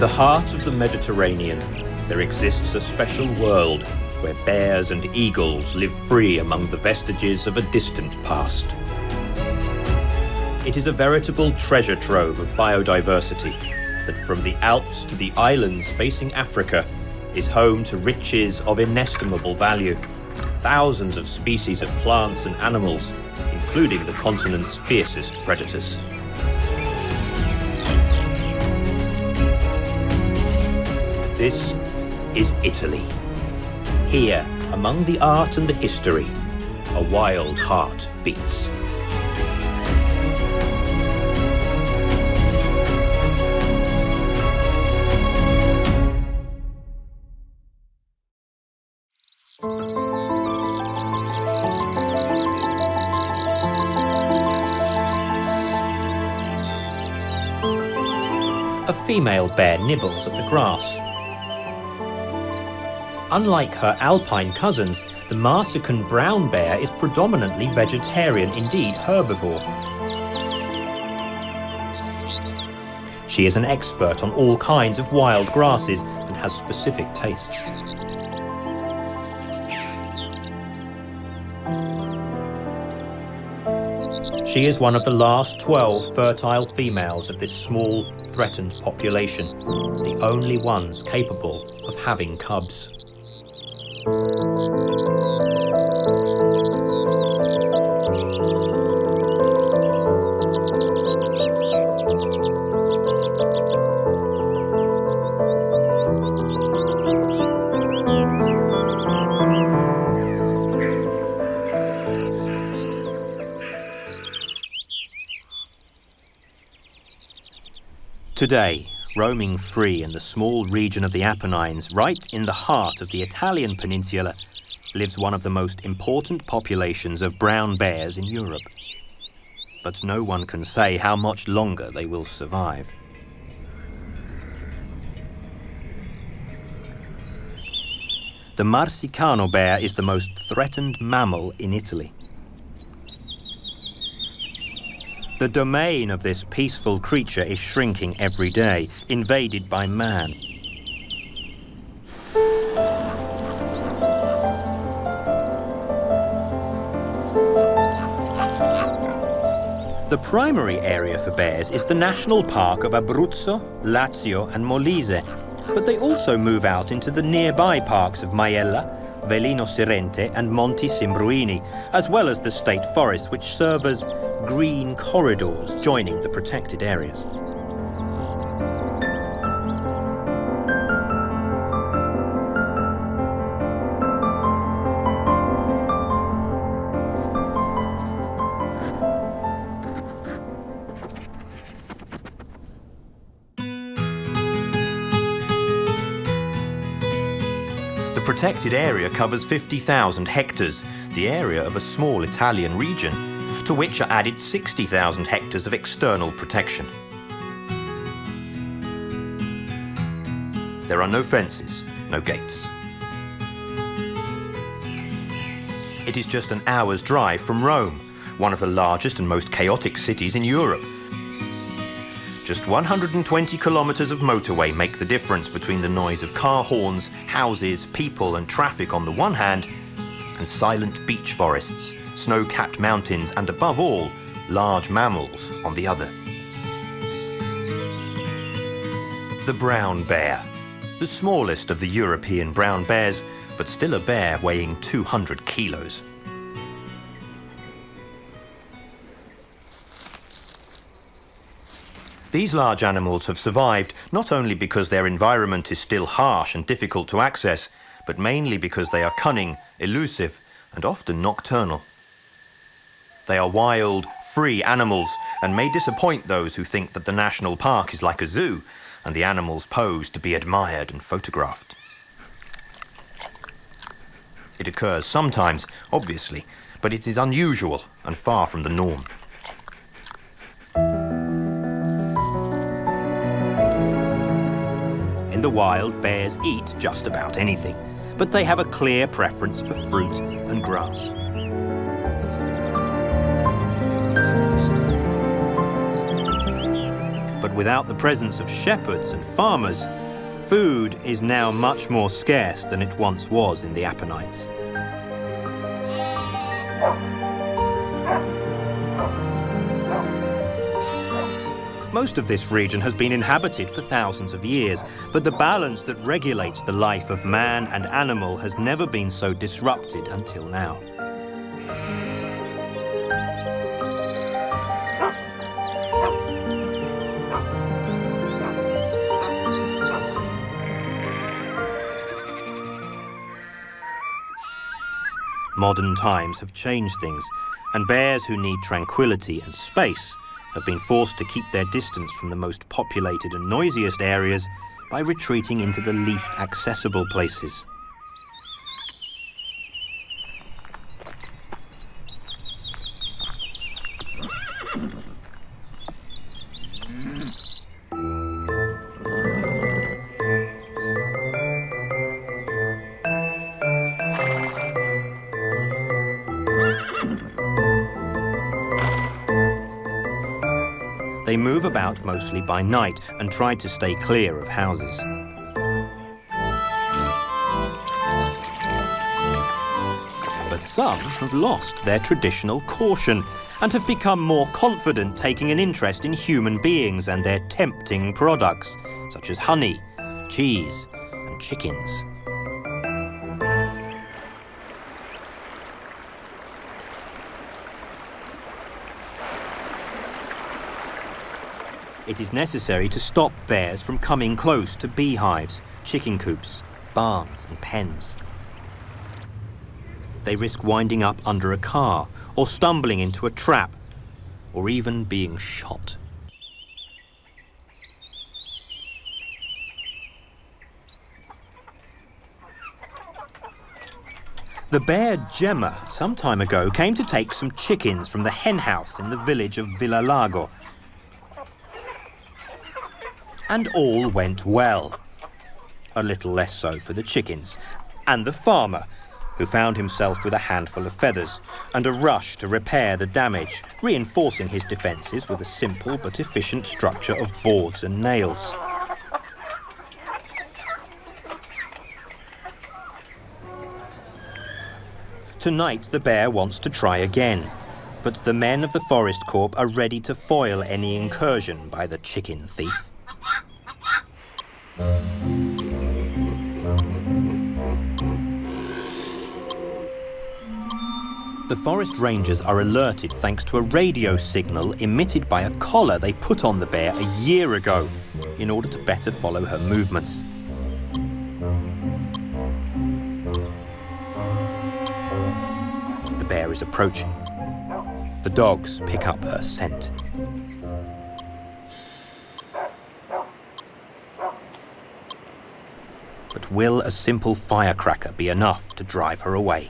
the heart of the Mediterranean, there exists a special world where bears and eagles live free among the vestiges of a distant past. It is a veritable treasure trove of biodiversity that, from the Alps to the islands facing Africa, is home to riches of inestimable value. Thousands of species of plants and animals, including the continent's fiercest predators. This is Italy. Here, among the art and the history, a wild heart beats. A female bear nibbles at the grass. Unlike her alpine cousins, the Marsican brown bear is predominantly vegetarian, indeed herbivore. She is an expert on all kinds of wild grasses and has specific tastes. She is one of the last 12 fertile females of this small, threatened population, the only ones capable of having cubs. Today, roaming free in the small region of the Apennines, right in the heart of the Italian peninsula, lives one of the most important populations of brown bears in Europe. But no one can say how much longer they will survive. The Marsicano bear is the most threatened mammal in Italy. The domain of this peaceful creature is shrinking every day, invaded by man. The primary area for bears is the national park of Abruzzo, Lazio and Molise, but they also move out into the nearby parks of Maiella, Velino Sirente and Monti Simbruini, as well as the state forests, which serve as green corridors joining the protected areas. The protected area covers 50,000 hectares, the area of a small Italian region, to which are added 60,000 hectares of external protection. There are no fences, no gates. It is just an hour's drive from Rome, one of the largest and most chaotic cities in Europe. Just 120 kilometers of motorway make the difference between the noise of car horns, houses, people and traffic on the one hand, and silent beech forests, snow-capped mountains and, above all, large mammals on the other. The brown bear, the smallest of the European brown bears, but still a bear weighing 200 kilos. These large animals have survived not only because their environment is still harsh and difficult to access, but mainly because they are cunning, elusive, and often nocturnal. They are wild, free animals and may disappoint those who think that the national park is like a zoo and the animals pose to be admired and photographed. It occurs sometimes, obviously, but it is unusual and far from the norm. In the wild, bears eat just about anything, but they have a clear preference for fruit and grass. But But without the presence of shepherds and farmers, food is now much more scarce than it once was in the Apennines. Most of this region has been inhabited for thousands of years, but the balance that regulates the life of man and animal has never been so disrupted until now. Modern times have changed things, and bears who need tranquility and space have been forced to keep their distance from the most populated and noisiest areas by retreating into the least accessible places. They move about mostly by night and try to stay clear of houses. But some have lost their traditional caution and have become more confident, taking an interest in human beings and their tempting products, such as honey, cheese, and chickens. It is necessary to stop bears from coming close to beehives, chicken coops, barns and pens. They risk winding up under a car or stumbling into a trap or even being shot. The bear Gemma some time ago came to take some chickens from the hen house in the village of Villalago. And all went well. A little less so for the chickens and the farmer, who found himself with a handful of feathers and a rush to repair the damage, reinforcing his defences with a simple but efficient structure of boards and nails. Tonight the bear wants to try again, but the men of the Forest Corps are ready to foil any incursion by the chicken thief. The forest rangers are alerted thanks to a radio signal emitted by a collar they put on the bear a year ago in order to better follow her movements. The bear is approaching. The dogs pick up her scent. But will a simple firecracker be enough to drive her away?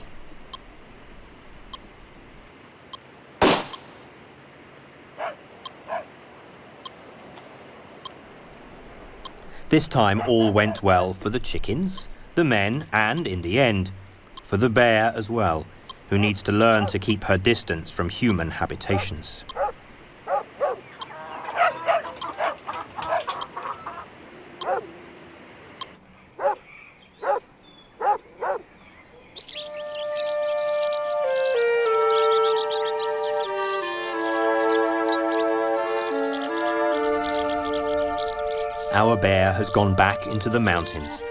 This time all went well for the chickens, the men, and, in the end, for the bear as well, who needs to learn to keep her distance from human habitations. Our bear has gone back into the mountains,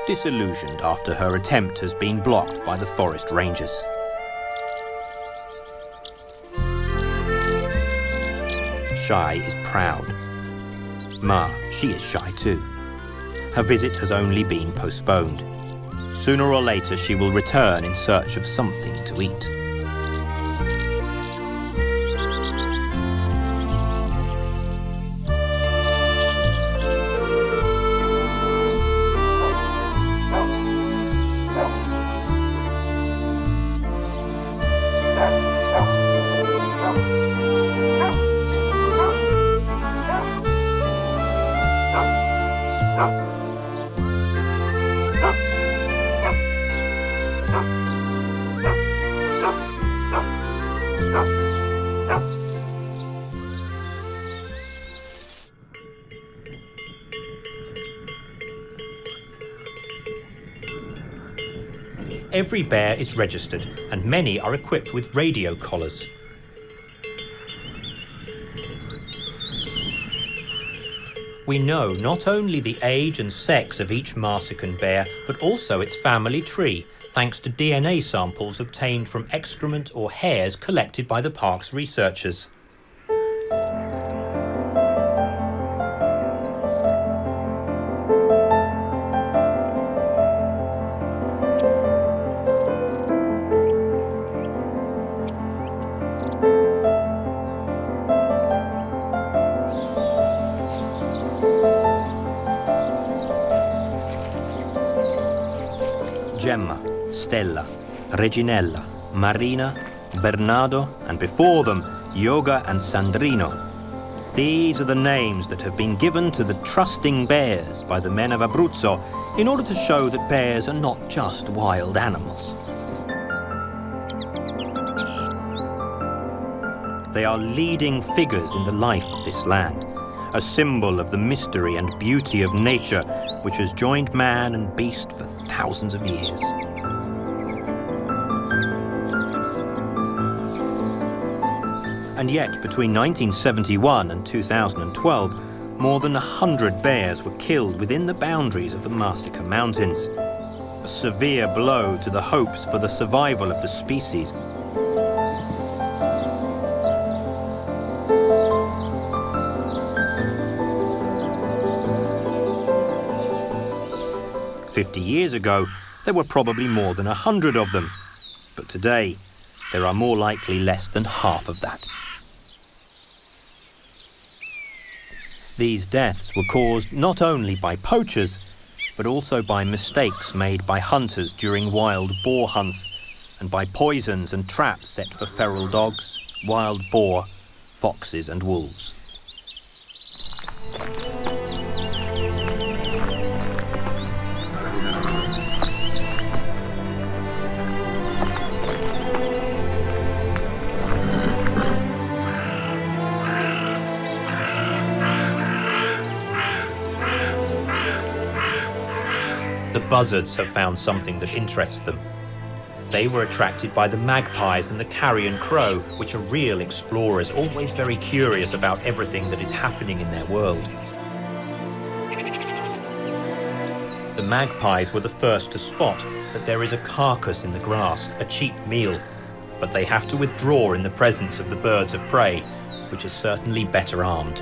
disillusioned after her attempt has been blocked by the forest rangers. Shy is proud. Ma, she is shy too. Her visit has only been postponed. Sooner or later she will return in search of something to eat. Every bear is registered, and many are equipped with radio collars. We know not only the age and sex of each Marsican bear, but also its family tree, thanks to DNA samples obtained from excrement or hairs collected by the park's researchers. Gemma, Stella, Reginella, Marina, Bernardo, and before them, Yoga and Sandrino. These are the names that have been given to the trusting bears by the men of Abruzzo in order to show that bears are not just wild animals. They are leading figures in the life of this land, a symbol of the mystery and beauty of nature which has joined man and beast for thousands of years. And yet, between 1971 and 2012, more than 100 bears were killed within the boundaries of the Marsican Mountains. A severe blow to the hopes for the survival of the species. "50 years ago, there were probably more than 100 of them. But today, there are more likely less than half of that. These deaths were caused not only by poachers, but also by mistakes made by hunters during wild boar hunts and by poisons and traps set for feral dogs, wild boar, foxes and wolves. The buzzards have found something that interests them. They were attracted by the magpies and the carrion crow, which are real explorers, always very curious about everything that is happening in their world. The magpies were the first to spot that there is a carcass in the grass, a cheap meal, but they have to withdraw in the presence of the birds of prey, which are certainly better armed.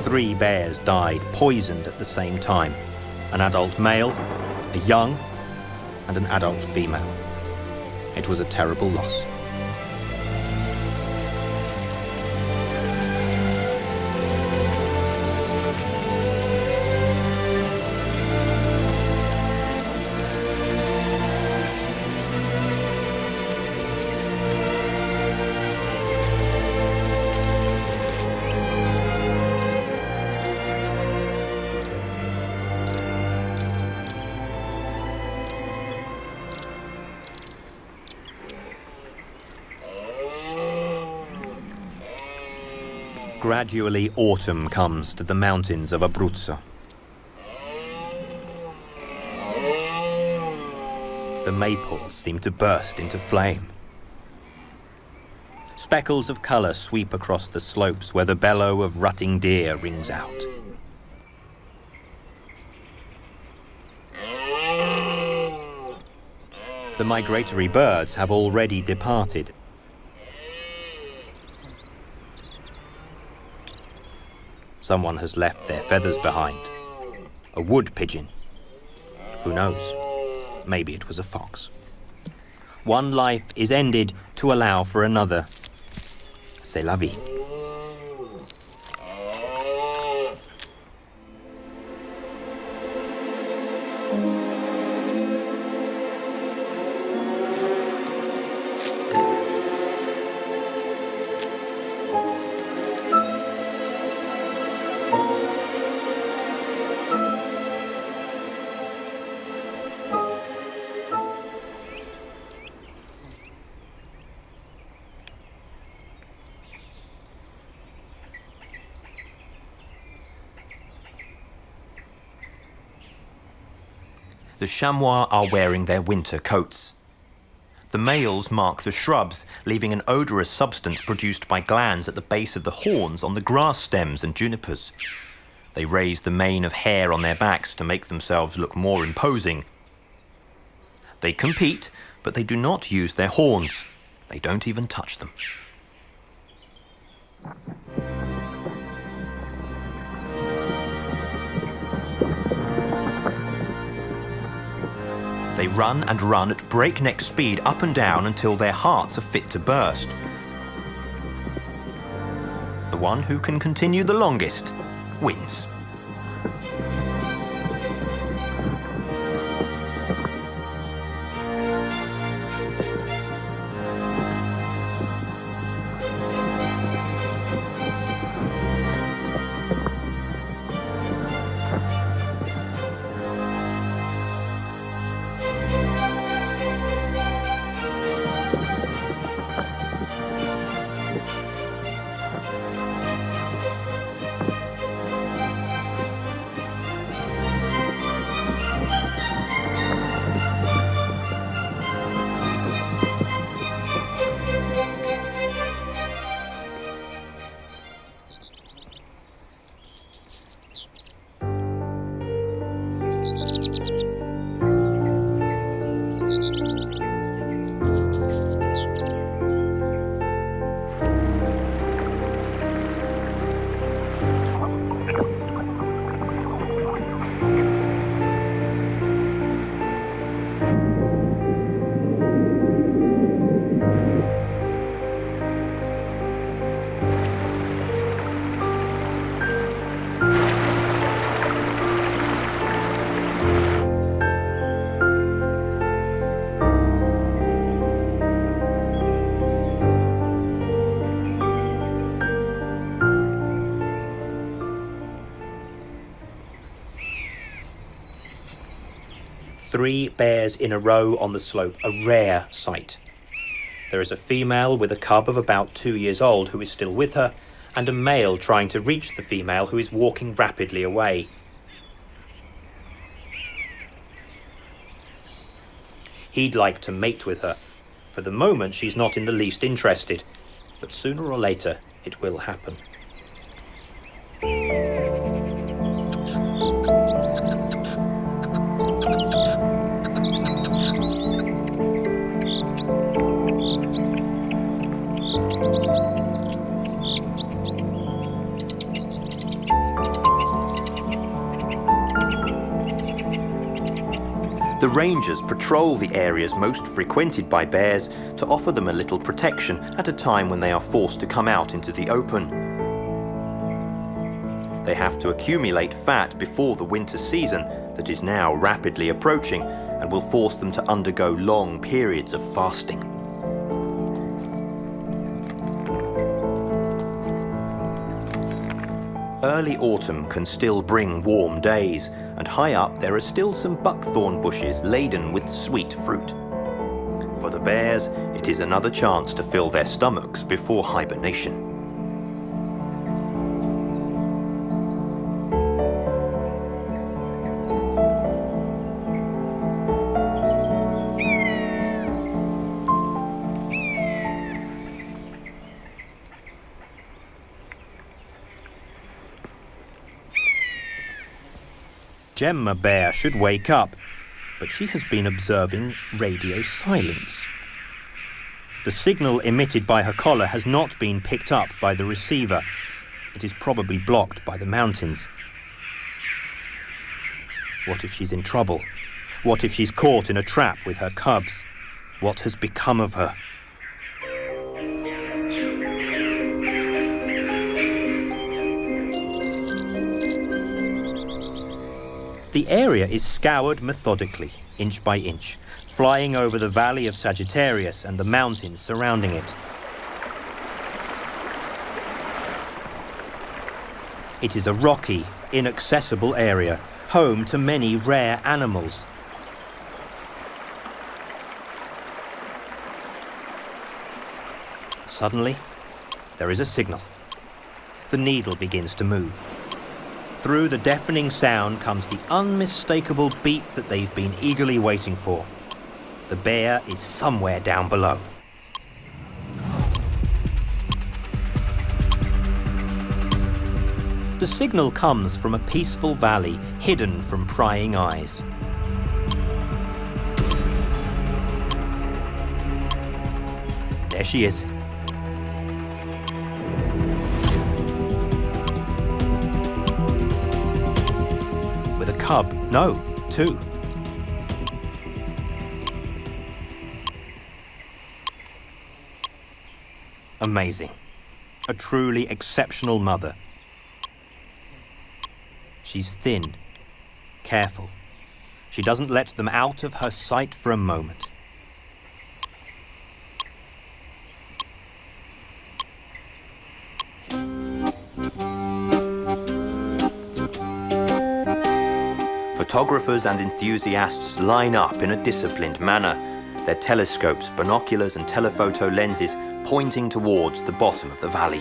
Three bears died poisoned at the same time. An adult male, a young, and an adult female. It was a terrible loss. Gradually, autumn comes to the mountains of Abruzzo. The maples seem to burst into flame. Speckles of colour sweep across the slopes where the bellow of rutting deer rings out. The migratory birds have already departed. Someone has left their feathers behind. A wood pigeon. Who knows? Maybe it was a fox. One life is ended to allow for another. C'est la vie. The chamois are wearing their winter coats. The males mark the shrubs, leaving an odorous substance produced by glands at the base of the horns on the grass stems and junipers. They raise the mane of hair on their backs to make themselves look more imposing. They compete, but they do not use their horns. They don't even touch them. They run and run at breakneck speed up and down until their hearts are fit to burst. The one who can continue the longest wins. Three bears in a row on the slope, a rare sight. There is a female with a cub of about 2 years old who is still with her, and a male trying to reach the female who is walking rapidly away. He'd like to mate with her. For the moment, she's not in the least interested, but sooner or later, it will happen. The rangers patrol the areas most frequented by bears to offer them a little protection at a time when they are forced to come out into the open. They have to accumulate fat before the winter season that is now rapidly approaching and will force them to undergo long periods of fasting. Early autumn can still bring warm days, and high up there are still some buckthorn bushes laden with sweet fruit. For the bears, it is another chance to fill their stomachs before hibernation. Gemma Bear should wake up, but she has been observing radio silence. The signal emitted by her collar has not been picked up by the receiver. It is probably blocked by the mountains. What if she's in trouble? What if she's caught in a trap with her cubs? What has become of her? The area is scoured methodically, inch by inch, flying over the valley of Sagittarius and the mountains surrounding it. It is a rocky, inaccessible area, home to many rare animals. Suddenly, there is a signal. The needle begins to move. through the deafening sound comes the unmistakable beep that they've been eagerly waiting for. The bear is somewhere down below. The signal comes from a peaceful valley hidden from prying eyes. There she is. With a cub. No, two. Amazing. A truly exceptional mother. She's thin, careful. She doesn't let them out of her sight for a moment. Photographers and enthusiasts line up in a disciplined manner, their telescopes, binoculars and telephoto lenses pointing towards the bottom of the valley.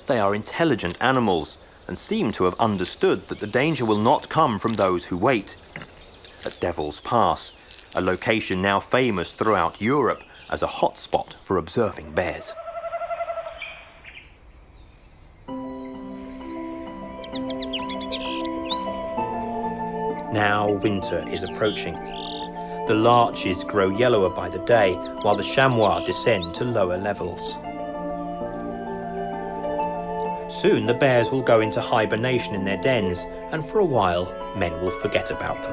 They are intelligent animals and seem to have understood that the danger will not come from those who wait. At Devil's Pass, a location now famous throughout Europe as a hotspot for observing bears. Now winter is approaching. The larches grow yellower by the day, while the chamois descend to lower levels. Soon the bears will go into hibernation in their dens, and for a while men will forget about them.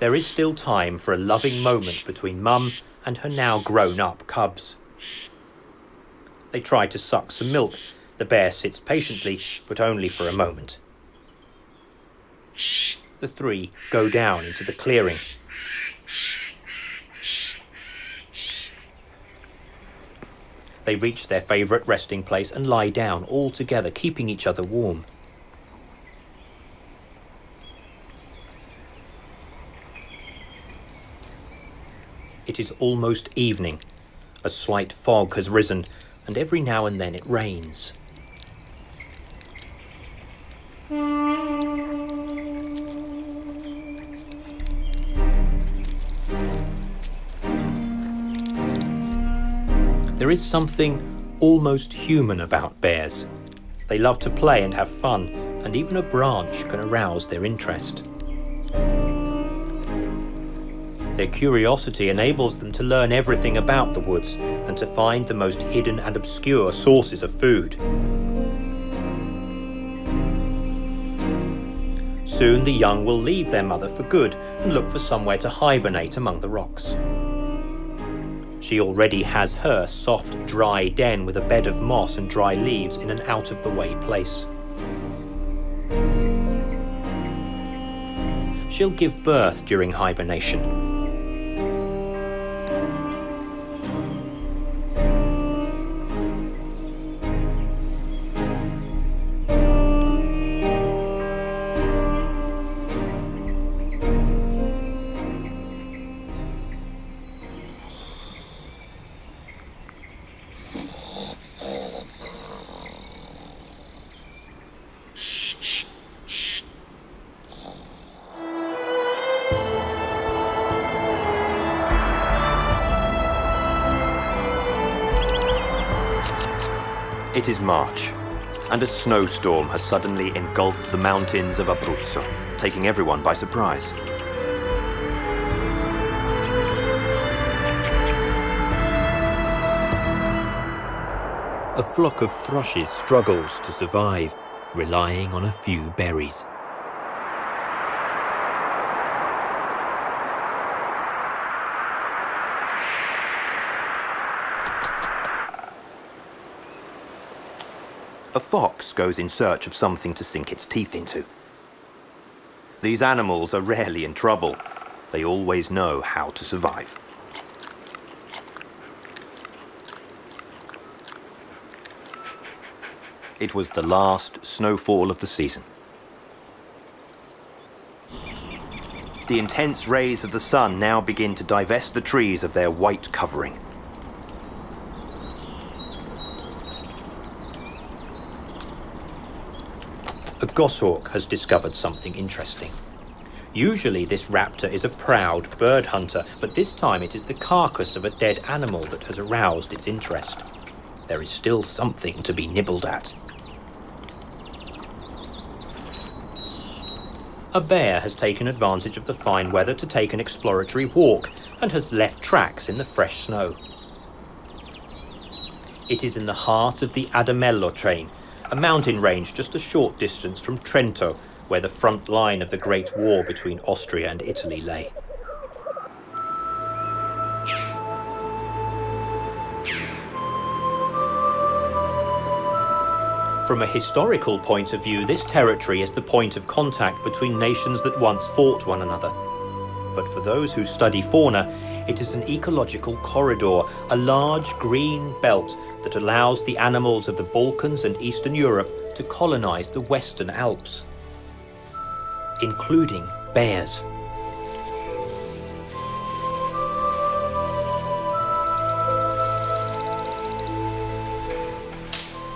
There is still time for a loving moment between Mum and her now grown-up cubs. They try to suck some milk. The bear sits patiently, but only for a moment. The three go down into the clearing. They reach their favourite resting place and lie down all together, keeping each other warm. It is almost evening. A slight fog has risen, and every now and then it rains. There is something almost human about bears. They love to play and have fun, and even a branch can arouse their interest. Their curiosity enables them to learn everything about the woods and to find the most hidden and obscure sources of food. Soon the young will leave their mother for good and look for somewhere to hibernate among the rocks. She already has her soft, dry den with a bed of moss and dry leaves in an out-of-the-way place. She'll give birth during hibernation. It is March, and a snowstorm has suddenly engulfed the mountains of Abruzzo, taking everyone by surprise. A flock of thrushes struggles to survive, relying on a few berries. A fox goes in search of something to sink its teeth into. These animals are rarely in trouble. They always know how to survive. It was the last snowfall of the season. The intense rays of the sun now begin to divest the trees of their white covering. A goshawk has discovered something interesting. Usually this raptor is a proud bird hunter, but this time it is the carcass of a dead animal that has aroused its interest. There is still something to be nibbled at. A bear has taken advantage of the fine weather to take an exploratory walk and has left tracks in the fresh snow. It is in the heart of the Adamello chain, a mountain range just a short distance from Trento, where the front line of the Great War between Austria and Italy lay. From a historical point of view, this territory is the point of contact between nations that once fought one another. But for those who study fauna, it is an ecological corridor, a large green belt that allows the animals of the Balkans and Eastern Europe to colonize the Western Alps, including bears.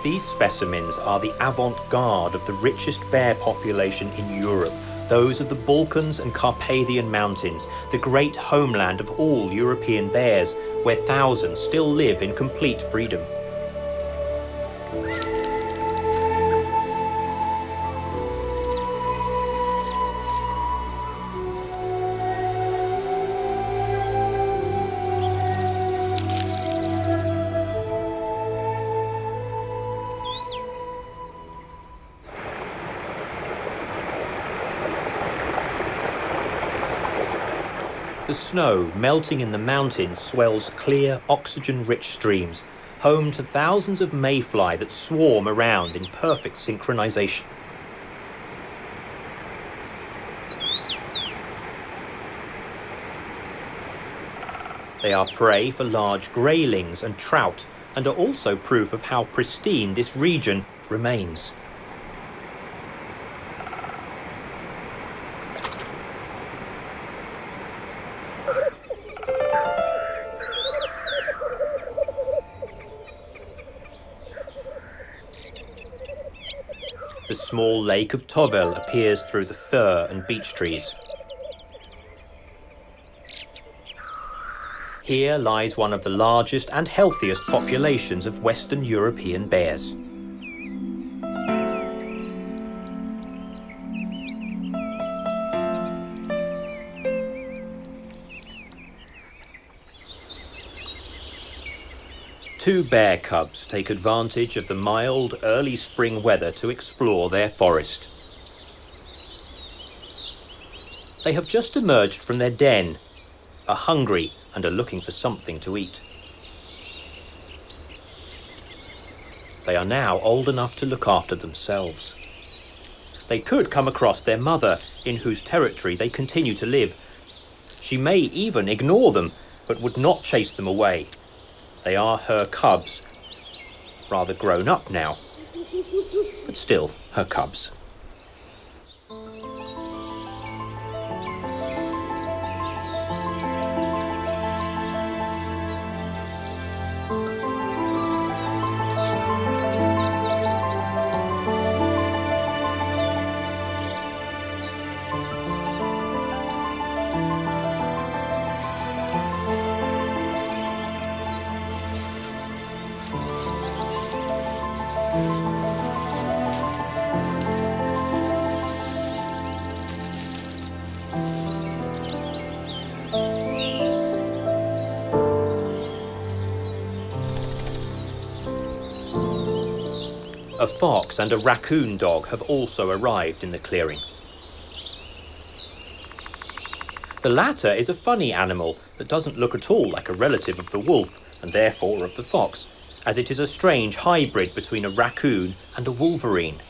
These specimens are the avant-garde of the richest bear population in Europe, those of the Balkans and Carpathian Mountains, the great homeland of all European bears, where thousands still live in complete freedom. The snow melting in the mountains swells clear, oxygen-rich streams, home to thousands of mayfly that swarm around in perfect synchronization. They are prey for large graylings and trout, and are also proof of how pristine this region remains. The small lake of Tovel appears through the fir and beech trees. Here lies one of the largest and healthiest populations of Western European bears. Two bear cubs take advantage of the mild early spring weather to explore their forest. They have just emerged from their den, are hungry and are looking for something to eat. They are now old enough to look after themselves. They could come across their mother, in whose territory they continue to live. She may even ignore them, but would not chase them away. They are her cubs, rather grown up now, but still her cubs. A fox and a raccoon dog have also arrived in the clearing. The latter is a funny animal that doesn't look at all like a relative of the wolf and therefore of the fox, as it is a strange hybrid between a raccoon and a wolverine.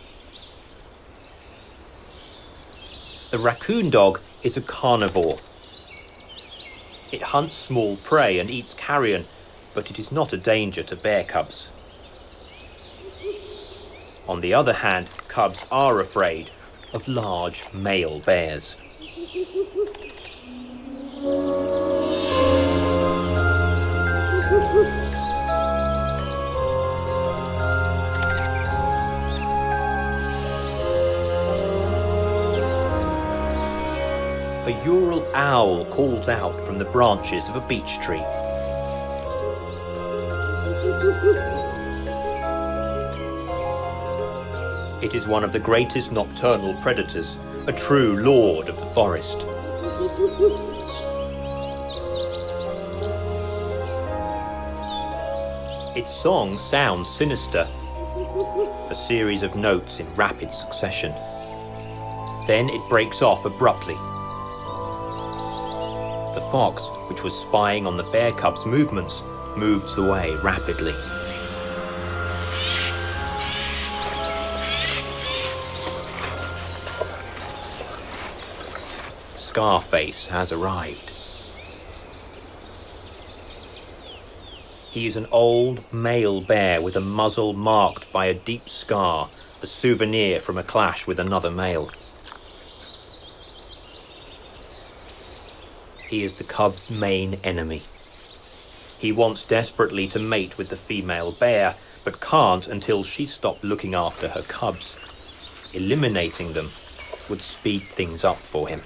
The raccoon dog is a carnivore. It hunts small prey and eats carrion, but it is not a danger to bear cubs. On the other hand, cubs are afraid of large male bears. A Ural owl calls out from the branches of a beech tree. It is one of the greatest nocturnal predators, a true lord of the forest. Its song sounds sinister, a series of notes in rapid succession. Then it breaks off abruptly. The fox, which was spying on the bear cub's movements, moves away rapidly. Scarface has arrived. He is an old male bear with a muzzle marked by a deep scar, a souvenir from a clash with another male. He is the cub's main enemy. He wants desperately to mate with the female bear, but can't until she stopped looking after her cubs. Eliminating them would speed things up for him.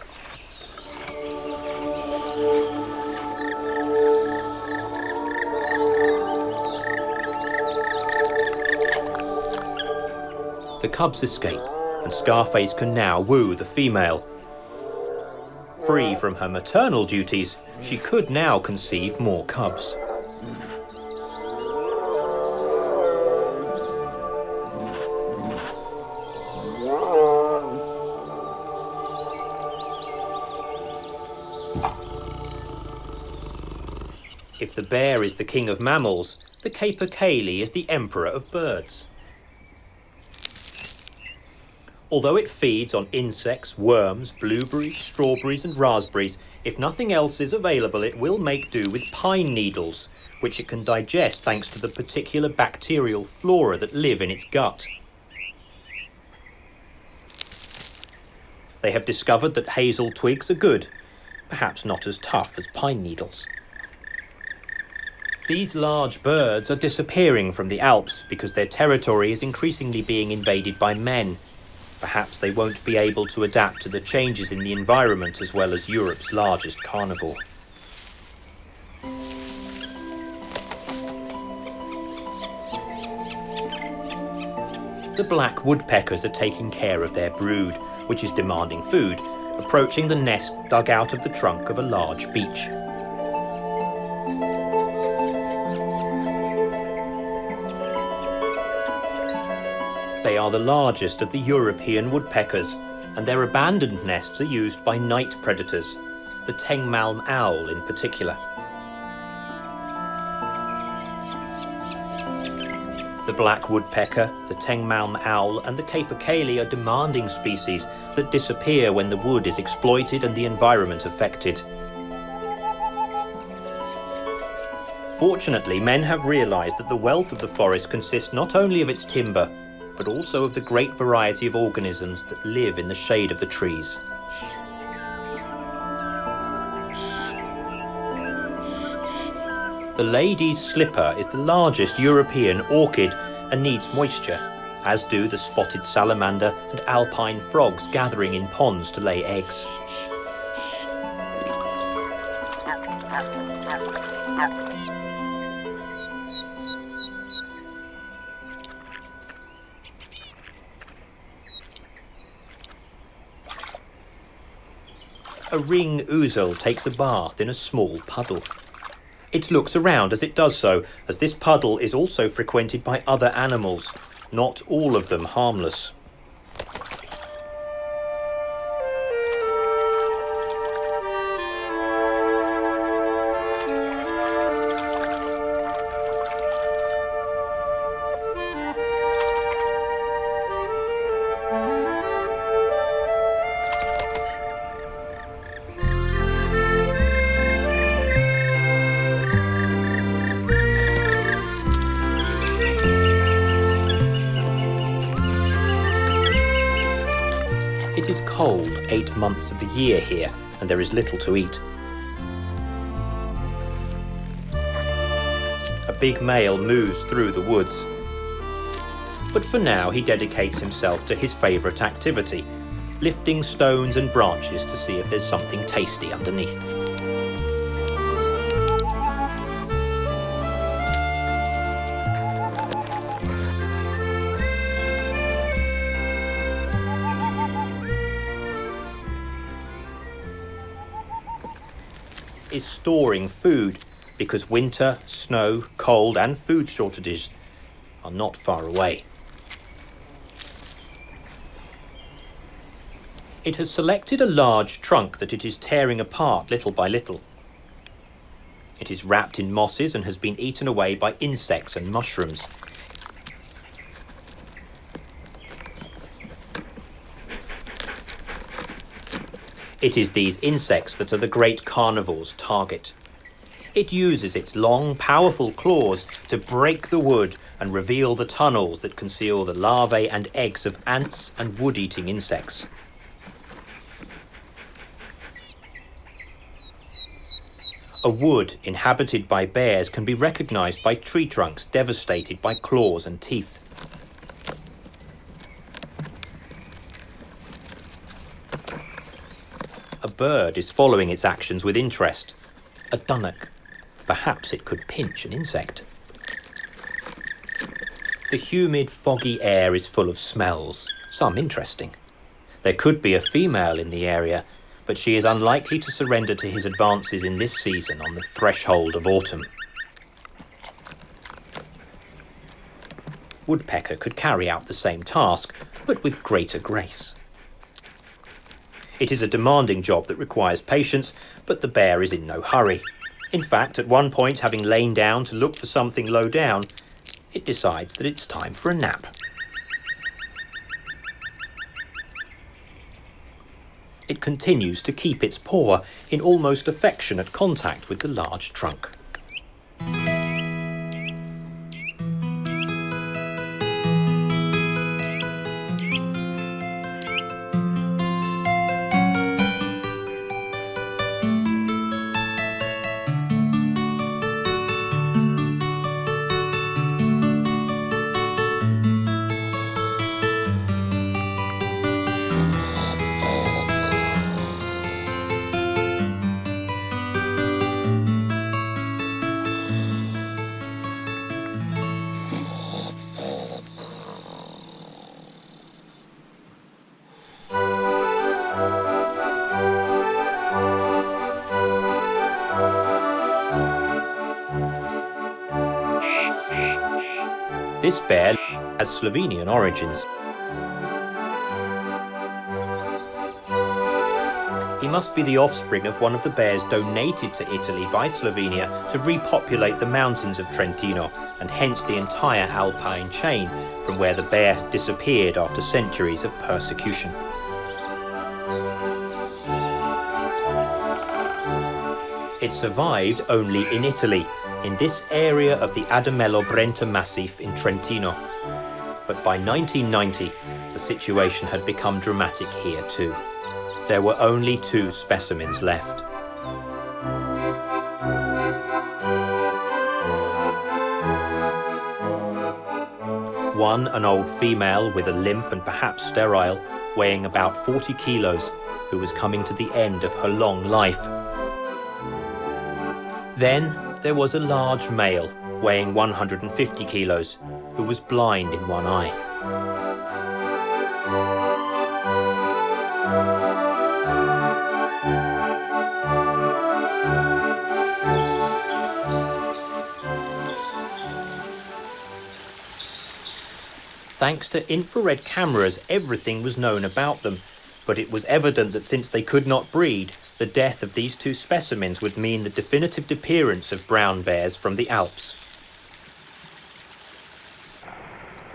The cubs escape, and Scarface can now woo the female. Free from her maternal duties, she could now conceive more cubs. If the bear is the king of mammals, the capercaillie is the emperor of birds. Although it feeds on insects, worms, blueberries, strawberries and raspberries, if nothing else is available, it will make do with pine needles, which it can digest thanks to the particular bacterial flora that live in its gut. They have discovered that hazel twigs are good, perhaps not as tough as pine needles. These large birds are disappearing from the Alps because their territory is increasingly being invaded by men. Perhaps they won't be able to adapt to the changes in the environment as well as Europe's largest carnivore. The black woodpeckers are taking care of their brood, which is demanding food, approaching the nest dug out of the trunk of a large beech. They are the largest of the European woodpeckers, and their abandoned nests are used by night predators, the Tengmalm owl in particular. The black woodpecker, the Tengmalm owl and the capercaillie are demanding species that disappear when the wood is exploited and the environment affected. Fortunately, men have realized that the wealth of the forest consists not only of its timber, but also of the great variety of organisms that live in the shade of the trees. The lady's slipper is the largest European orchid and needs moisture, as do the spotted salamander and alpine frogs gathering in ponds to lay eggs. A ring ouzel takes a bath in a small puddle. It looks around as it does so, as this puddle is also frequented by other animals, not all of them harmless. It is cold 8 months of the year here, and there is little to eat. A big male moves through the woods. But for now he dedicates himself to his favourite activity, lifting stones and branches to see if there's something tasty underneath. Is storing food, because winter, snow, cold and food shortages are not far away. It has selected a large trunk that it is tearing apart little by little. It is wrapped in mosses and has been eaten away by insects and mushrooms. It is these insects that are the great carnivore's target. It uses its long, powerful claws to break the wood and reveal the tunnels that conceal the larvae and eggs of ants and wood-eating insects. A wood inhabited by bears can be recognized by tree trunks devastated by claws and teeth. A bird is following its actions with interest. A dunnock. Perhaps it could pinch an insect. The humid, foggy air is full of smells, some interesting. There could be a female in the area, but she is unlikely to surrender to his advances in this season on the threshold of autumn. Woodpecker could carry out the same task, but with greater grace. It is a demanding job that requires patience, but the bear is in no hurry. In fact, at one point, having lain down to look for something low down, it decides that it's time for a nap. It continues to keep its paw in almost affectionate contact with the large trunk. This bear has Slovenian origins. He must be the offspring of one of the bears donated to Italy by Slovenia to repopulate the mountains of Trentino, and hence the entire Alpine chain from where the bear disappeared after centuries of persecution. It survived only in Italy, in this area of the Adamello-Brenta Massif in Trentino. But by 1990, the situation had become dramatic here too. There were only 2 specimens left. One, an old female with a limp and perhaps sterile, weighing about 40 kilos, who was coming to the end of her long life. Then there was a large male, weighing 150 kilos, who was blind in one eye. Thanks to infrared cameras, everything was known about them, but it was evident that since they could not breed, the death of these 2 specimens would mean the definitive disappearance of brown bears from the Alps.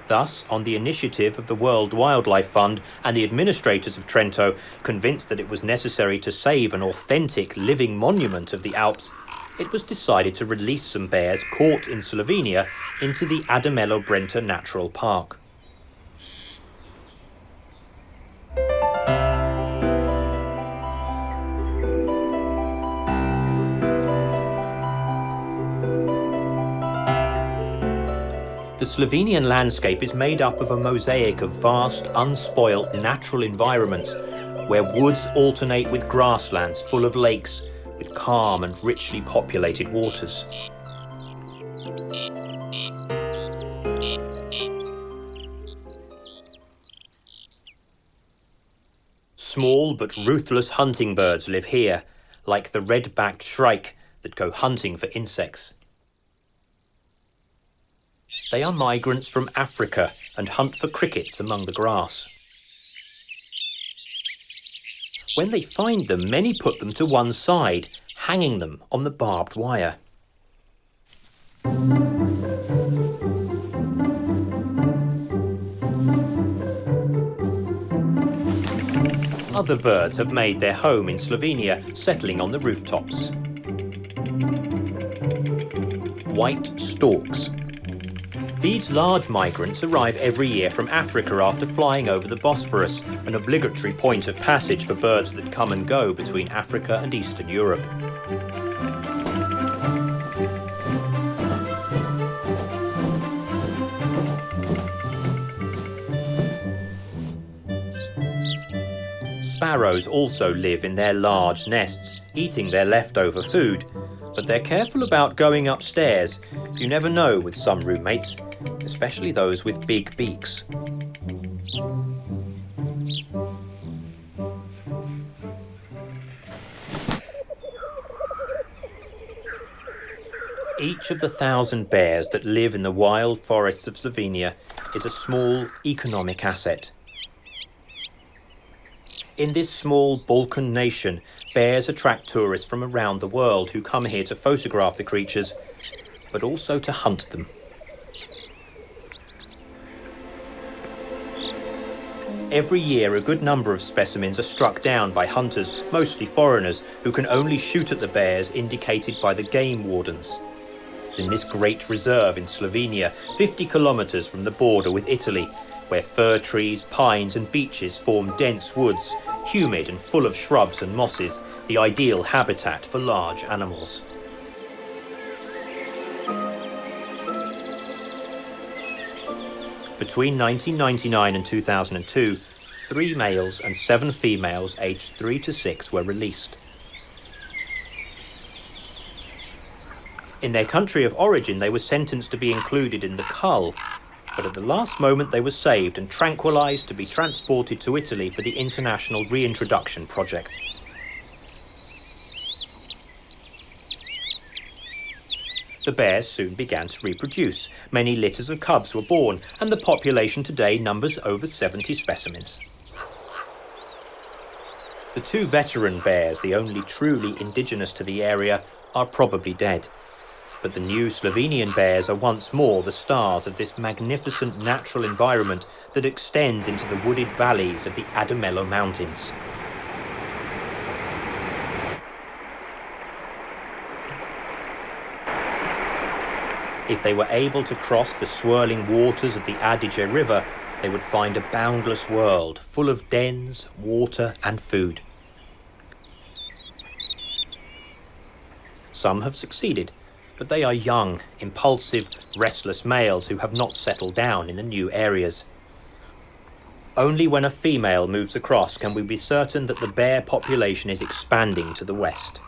Thus, on the initiative of the World Wildlife Fund and the administrators of Trento, convinced that it was necessary to save an authentic living monument of the Alps, it was decided to release some bears caught in Slovenia into the Adamello-Brenta Natural Park. The Slovenian landscape is made up of a mosaic of vast, unspoilt natural environments where woods alternate with grasslands full of lakes with calm and richly populated waters. Small but ruthless hunting birds live here, like the red-backed shrike that go hunting for insects. They are migrants from Africa and hunt for crickets among the grass. When they find them, many put them to one side, hanging them on the barbed wire. Other birds have made their home in Slovenia, settling on the rooftops. White storks. These large migrants arrive every year from Africa after flying over the Bosphorus, an obligatory point of passage for birds that come and go between Africa and Eastern Europe. Sparrows also live in their large nests, eating their leftover food, but they're careful about going upstairs. You never know with some roommates, especially those with big beaks. Each of the 1,000 bears that live in the wild forests of Slovenia is a small economic asset. In this small Balkan nation, bears attract tourists from around the world who come here to photograph the creatures, but also to hunt them. Every year, a good number of specimens are struck down by hunters, mostly foreigners, who can only shoot at the bears indicated by the game wardens. In this great reserve in Slovenia, 50 kilometres from the border with Italy, where fir trees, pines and beeches form dense woods, humid and full of shrubs and mosses, the ideal habitat for large animals. Between 1999 and 2002, 3 males and 7 females aged 3 to 6 were released. In their country of origin, they were sentenced to be included in the cull, but at the last moment they were saved and tranquilized to be transported to Italy for the International Reintroduction Project. The bears soon began to reproduce. Many litters of cubs were born, and the population today numbers over 70 specimens. The 2 veteran bears, the only truly indigenous to the area, are probably dead. But the new Slovenian bears are once more the stars of this magnificent natural environment that extends into the wooded valleys of the Adamello Mountains. If they were able to cross the swirling waters of the Adige River, they would find a boundless world full of dens, water and food. Some have succeeded, but they are young, impulsive, restless males who have not settled down in the new areas. Only when a female moves across can we be certain that the bear population is expanding to the west.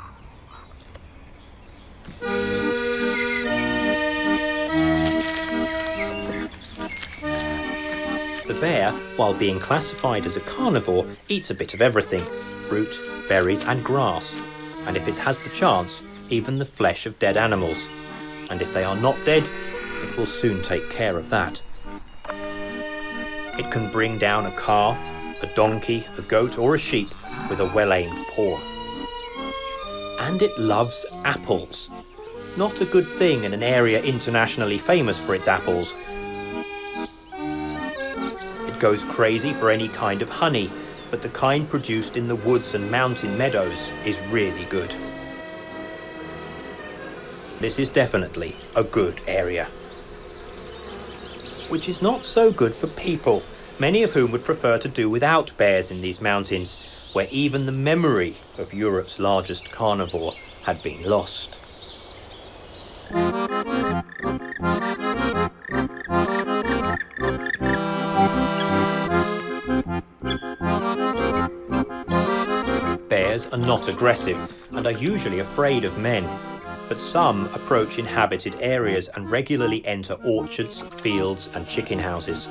The bear, while being classified as a carnivore, eats a bit of everything: fruit, berries and grass, and if it has the chance, even the flesh of dead animals. And if they are not dead, it will soon take care of that. It can bring down a calf, a donkey, a goat or a sheep with a well-aimed paw. And it loves apples. Not a good thing in an area internationally famous for its apples. It goes crazy for any kind of honey, but the kind produced in the woods and mountain meadows is really good. This is definitely a good area. Which is not so good for people, many of whom would prefer to do without bears in these mountains, where even the memory of Europe's largest carnivore had been lost. Bears are not aggressive and are usually afraid of men, but some approach inhabited areas and regularly enter orchards, fields and chicken houses.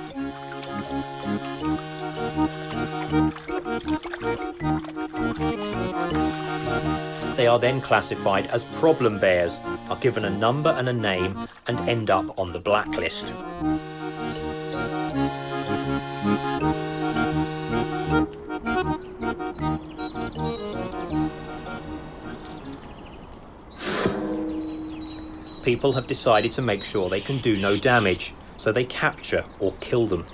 They are then classified as problem bears, are given a number and a name and end up on the blacklist. People have decided to make sure they can do no damage, so they capture or kill them.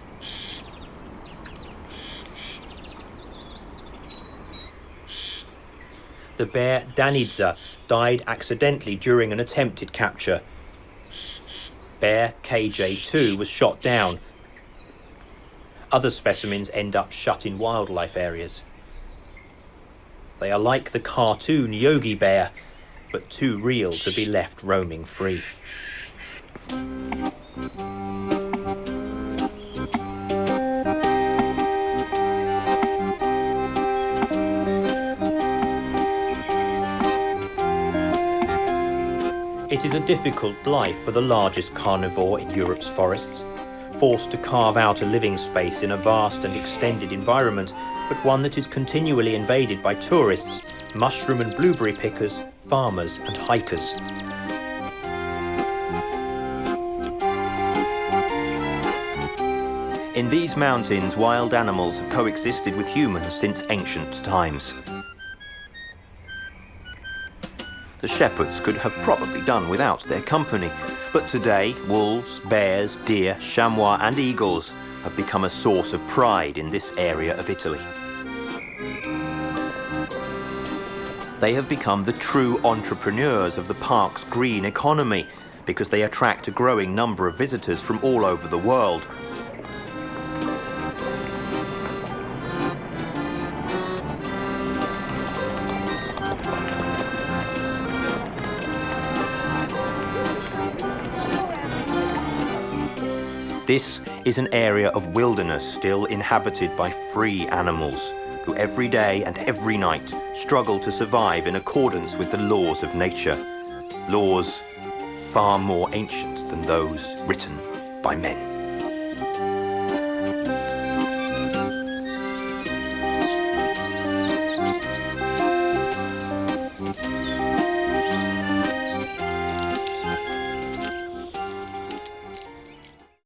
The bear Danidza died accidentally during an attempted capture. Bear KJ2 was shot down. Other specimens end up shut in wildlife areas. They are like the cartoon Yogi Bear, but too real to be left roaming free. It is a difficult life for the largest carnivore in Europe's forests, forced to carve out a living space in a vast and extended environment, but one that is continually invaded by tourists, mushroom and blueberry pickers, farmers and hikers. In these mountains, wild animals have coexisted with humans since ancient times. The shepherds could have probably done without their company, but today wolves, bears, deer, chamois and eagles have become a source of pride in this area of Italy. They have become the true entrepreneurs of the park's green economy because they attract a growing number of visitors from all over the world. This is an area of wilderness still inhabited by free animals, who every day and every night struggle to survive in accordance with the laws of nature, laws far more ancient than those written by men.